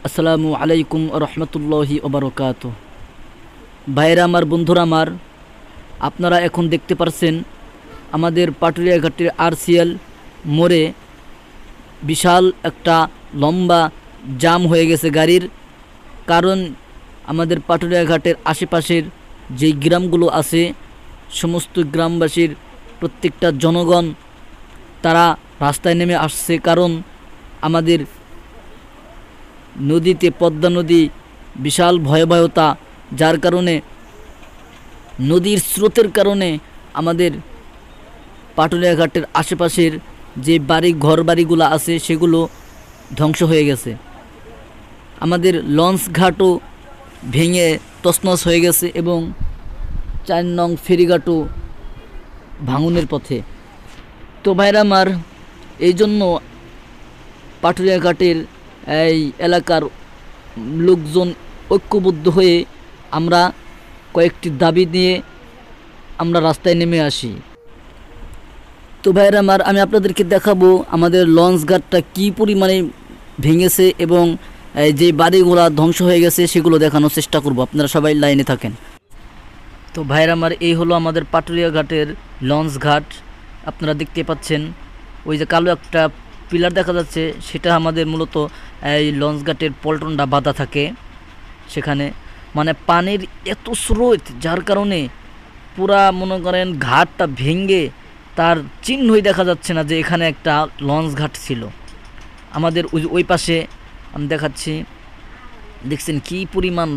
আসসালামু আলাইকুম রহমতুল্লাহি ওবরকাত। ভাইরা আমার, বন্ধুরা আমার, আপনারা এখন দেখতে পারছেন আমাদের পাটুরিয়া ঘাটের আরসিএল মোড়ে বিশাল একটা লম্বা জাম হয়ে গেছে গাড়ির। কারণ আমাদের পাটুরিয়া ঘাটের আশেপাশের যেই গ্রামগুলো আছে, সমস্ত গ্রামবাসীর প্রত্যেকটা জনগণ তারা রাস্তায় নেমে আসছে। কারণ আমাদের নদীতে, পদ্মা নদী বিশাল ভয়াবহতা, যার কারণে নদীর স্রোতের কারণে আমাদের পাটুরিয়া ঘাটের আশেপাশের যে ঘর বাড়িগুলো আছে সেগুলো ধ্বংস হয়ে গেছে। আমাদের লঞ্চ ঘাটও ভেঙে তছনছ হয়ে গেছে এবং 4 নং ফেরিঘাটও ভাঙনের পথে। তো ভাইরা আমার, এই জন্য পাটুরিয়া ঘাটের এই এলাকার লোকজন ঐক্যবদ্ধ হয়ে আমরা কয়েকটি দাবি নিয়ে আমরা রাস্তায় নেমে আসি। তো ভাইরা আমার, আমি আপনাদেরকে দেখাবো আমাদের লঞ্চ ঘাটটা কী পরিমাণে ভেঙেছে এবং যে বাড়িগুলো ধ্বংস হয়ে গেছে সেগুলো দেখানোর চেষ্টা করব। আপনারা সবাই লাইনে থাকেন। তো ভাইরা আমার, এই হলো আমাদের পাটুরিয়া ঘাটের লঞ্চ ঘাট। আপনারা দেখতে পাচ্ছেন ওই যে কালো একটা পিলার দেখা যাচ্ছে, সেটা আমাদের মূলত এই লঞ্চ ঘাটের পল্টনটা বাঁধা থাকে সেখানে। মানে পানির এত স্রোত, যার কারণে পুরা মনে করেন ঘাটটা ভেঙে তার চিহ্নই দেখা যাচ্ছে না যে এখানে একটা লঞ্চ ঘাট ছিল। আমাদের ওই পাশে আমি দেখাচ্ছি, দেখছেন কি পরিমাণ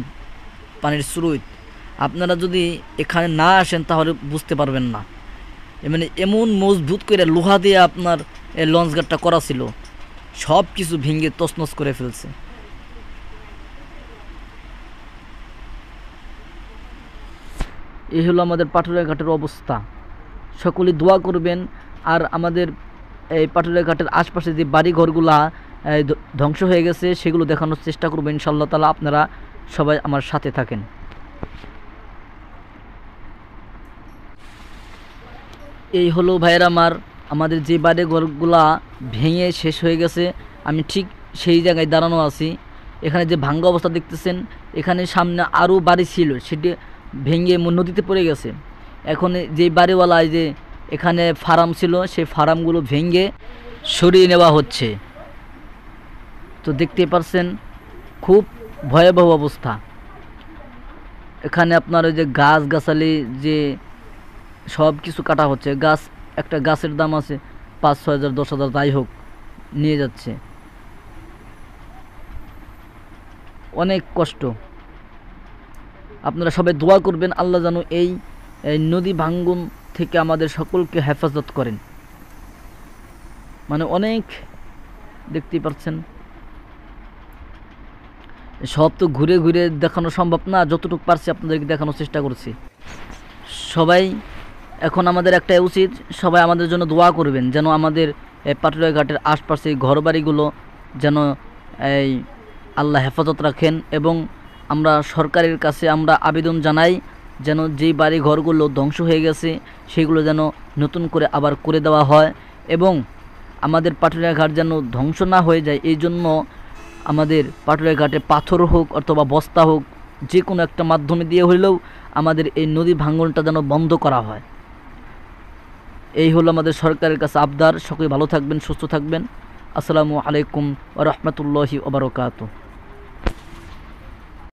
পানির স্রোত। আপনারা যদি এখানে না আসেন তাহলে বুঝতে পারবেন না। মানে এমন মজবুত করে লোহা দিয়ে আপনার এই লঞ্চ ঘাটটা করা ছিল, সব কিছু ভেঙে তছনছ করে ফেলছে। এই হলো আমাদের পাটুরিয়া ঘাটের অবস্থা। সকলে দোয়া করবেন। আর আমাদের এই পাটুরিয়া ঘাটের আশপাশে যে বাড়িঘরগুলা ধ্বংস হয়ে গেছে সেগুলো দেখানোর চেষ্টা করবেন ইনশাআল্লাহ তাআলা। আপনারা সবাই আমার সাথে থাকেন। এই হলো ভাইয়ের আমার, আমাদের যে বাড়িঘরগুলা ভেঙে শেষ হয়ে গেছে, আমি ঠিক সেই জায়গায় দাঁড়ানো আছি। এখানে যে ভাঙ্গা অবস্থা দেখতেছেন, এখানে সামনে আরও বাড়ি ছিল, সেটি ভেঙে নদীতে পড়ে গেছে। এখন যে বাড়িওয়ালা যে এখানে ফার্ম ছিল, সেই ফার্মগুলো ভেঙে সরিয়ে নেওয়া হচ্ছে। তো দেখতে পাচ্ছেন খুব ভয়াবহ অবস্থা। এখানে আপনার ওই যে গাছগাছালি যে সব কিছু কাটা হচ্ছে। একটা গাছের দাম আছে 5-6 হাজার 10 হাজার, যাই হোক নিয়ে যাচ্ছে। অনেক কষ্ট। আপনারা সবাই দোয়া করবেন, আল্লাহ যেন এই নদী ভাঙ্গন থেকে আমাদের সকলকে হেফাজত করেন। মানে অনেক, দেখতেই পাচ্ছেন, সব তো ঘুরে ঘুরে দেখানো সম্ভব না, যতটুকু পারছি আপনাদেরকে দেখানোর চেষ্টা করছি। সবাই এখন আমাদের একটাই উচিত, সবাই আমাদের জন্য দোয়া করবেন যেন আমাদের পাটুরিয়া ঘাটের আশপাশে ঘরবাড়িগুলো যেন এই আল্লাহ হেফাজত রাখেন। এবং আমরা সরকারের কাছে আমরা আবেদন জানাই যেন যেই বাড়ি ঘরগুলো ধ্বংস হয়ে গেছে সেগুলো যেন নতুন করে আবার করে দেওয়া হয় এবং আমাদের পাটুরিয়া ঘাট যেন ধ্বংস না হয়ে যায়। এই জন্য আমাদের পাটুরিয়া ঘাটে পাথর হোক অথবা বস্তা হোক, যে কোনো একটা মাধ্যমে দিয়ে হলেও আমাদের এই নদী ভাঙনটা যেন বন্ধ করা হয়। এই হলো আমাদের সরকারের কাছে আবদার। সকলে ভালো থাকবেন, সুস্থ থাকবেন। আসসালামু আলাইকুম ওয়া রাহমাতুল্লাহি ওয়া বারাকাতুহু।